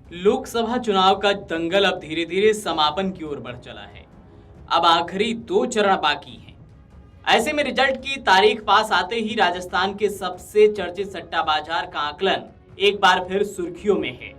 लोकसभा चुनाव का दंगल अब धीरे धीरे समापन की ओर बढ़ चला है। अब आखिरी 2 चरण बाकी हैं। ऐसे में रिजल्ट की तारीख पास आते ही राजस्थान के सबसे चर्चित सट्टा बाजार का आकलन एक बार फिर सुर्खियों में है।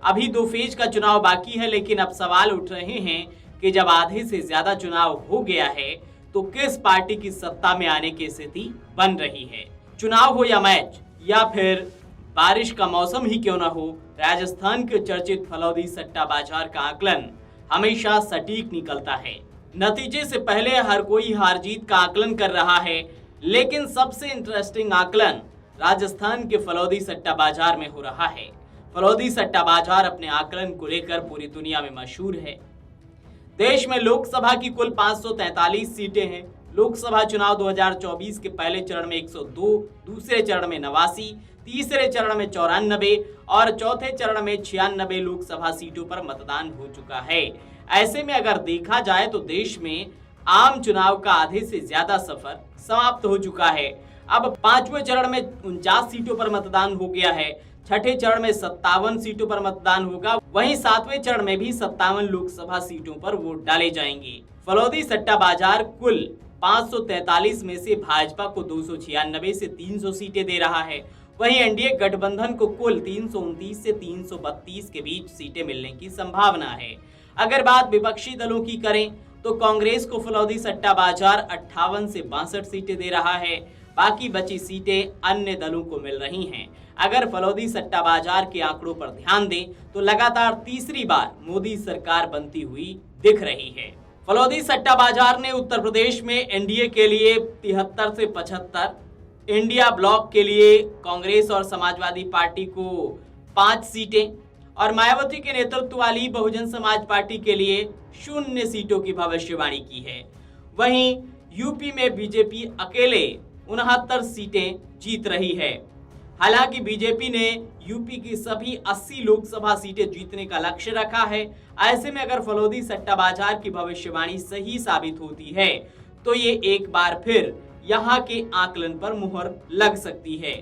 अभी 2 फेज का चुनाव बाकी है, लेकिन अब सवाल उठ रहे हैं कि जब आधे से ज्यादा चुनाव हो गया है तो किस पार्टी की सत्ता में आने की स्थिति बन रही है। चुनाव हो या मैच या फिर बारिश का मौसम ही क्यों ना हो, राजस्थान के चर्चित फलौदी सट्टा बाजार का आकलन हमेशा सटीक निकलता है। नतीजे से पहले हर कोई हार जीत का आकलन कर रहा है, लेकिन सबसे इंटरेस्टिंग आकलन राजस्थान के फलौदी सट्टा बाजार में हो रहा है। फलौदी सट्टा बाजार अपने आकलन को लेकर पूरी दुनिया में मशहूर है। देश में लोकसभा की कुल 543 सीटें हैं। लोकसभा चुनाव 2024 के पहले चरण में 102, दूसरे चरण में 89, तीसरे चरण में 94 और चौथे चरण में 96 लोकसभा सीटों पर मतदान हो चुका है। ऐसे में अगर देखा जाए तो देश में आम चुनाव का आधे से ज्यादा सफर समाप्त हो चुका है। अब 5वें चरण में 49 सीटों पर मतदान हो गया है। छठे चरण में 57 सीटों पर मतदान होगा। वहीं 7वें चरण में भी 57 लोकसभा सीटों पर वोट डाले जाएंगे। फलौदी सट्टा बाजार कुल 543 में से भाजपा को 296 से 300 सीटें दे रहा है। वहीं एनडीए गठबंधन को कुल 329 से 332 के बीच सीटें मिलने की संभावना है। अगर बात विपक्षी दलों की करें तो कांग्रेस को फलौदी सट्टा बाजार 58 से 62 सीटें दे रहा है। बाकी बची सीटें अन्य दलों को मिल रही हैं। अगर फलौदी सट्टा बाजार के आंकड़ों पर ध्यान दें तो लगातार तीसरी बार मोदी सरकार बनती हुई दिख रही है। फलौदी सट्टा बाजार ने उत्तर प्रदेश में एनडीए के लिए 73 से 75, इंडिया ब्लॉक के लिए कांग्रेस और समाजवादी पार्टी को 5 सीटें और मायावती के नेतृत्व वाली बहुजन समाज पार्टी के लिए 0 सीटों की भविष्यवाणी की है। वहीं यूपी में बीजेपी अकेले 69 सीटें जीत रही है। हालांकि बीजेपी ने यूपी की सभी 80 लोकसभा सीटें जीतने का लक्ष्य रखा है। ऐसे में अगर फलौदी सट्टा बाजार की भविष्यवाणी सही साबित होती है तो ये एक बार फिर यहाँ के आकलन पर मुहर लग सकती है।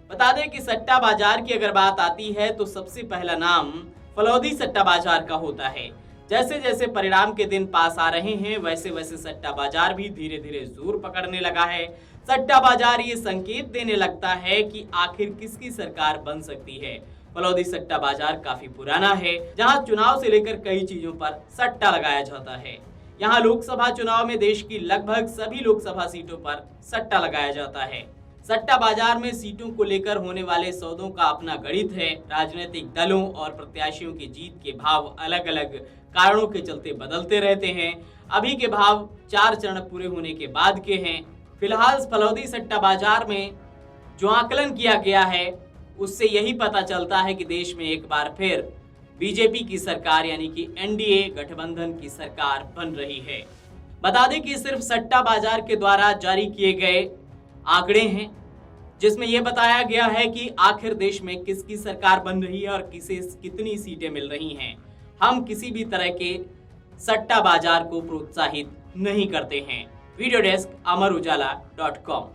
बता दें कि सट्टा बाजार की अगर बात आती है तो सबसे पहला नाम फलौदी सट्टा बाजार का होता है। जैसे जैसे परिणाम के दिन पास आ रहे हैं वैसे वैसे सट्टा बाजार भी धीरे धीरे जोर पकड़ने लगा है। सट्टा बाजार ये संकेत देने लगता है कि आखिर किसकी सरकार बन सकती है। फलौदी सट्टा बाजार काफी पुराना है, जहां चुनाव से लेकर कई चीजों पर सट्टा लगाया जाता है। यहाँ लोकसभा चुनाव में देश की लगभग सभी लोकसभा सीटों पर सट्टा लगाया जाता है। सट्टा बाजार में सीटों को लेकर होने वाले सौदों का अपना गणित है। राजनीतिक दलों और प्रत्याशियों की जीत के भाव अलग अलग कारणों के चलते बदलते रहते हैं। अभी के भाव 4 चरण पूरे होने के बाद के हैं। फिलहाल फलौदी सट्टा बाजार में जो आकलन किया गया है उससे यही पता चलता है कि देश में एक बार फिर बीजेपी की सरकार यानी कि एनडीए गठबंधन की सरकार बन रही है। बता दें कि सिर्फ सट्टा बाजार के द्वारा जारी किए गए आंकड़े हैं, जिसमें यह बताया गया है कि आखिर देश में किसकी सरकार बन रही है और किसे कितनी सीटें मिल रही हैं। हम किसी भी तरह के सट्टा बाजार को प्रोत्साहित नहीं करते हैं। वीडियो डेस्क अमरुजाला.com।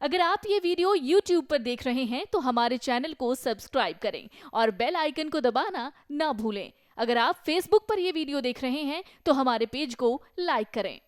अगर आप ये वीडियो YouTube पर देख रहे हैं तो हमारे चैनल को सब्सक्राइब करें और बेल आइकन को दबाना ना भूलें। अगर आप Facebook पर ये वीडियो देख रहे हैं तो हमारे पेज को लाइक करें।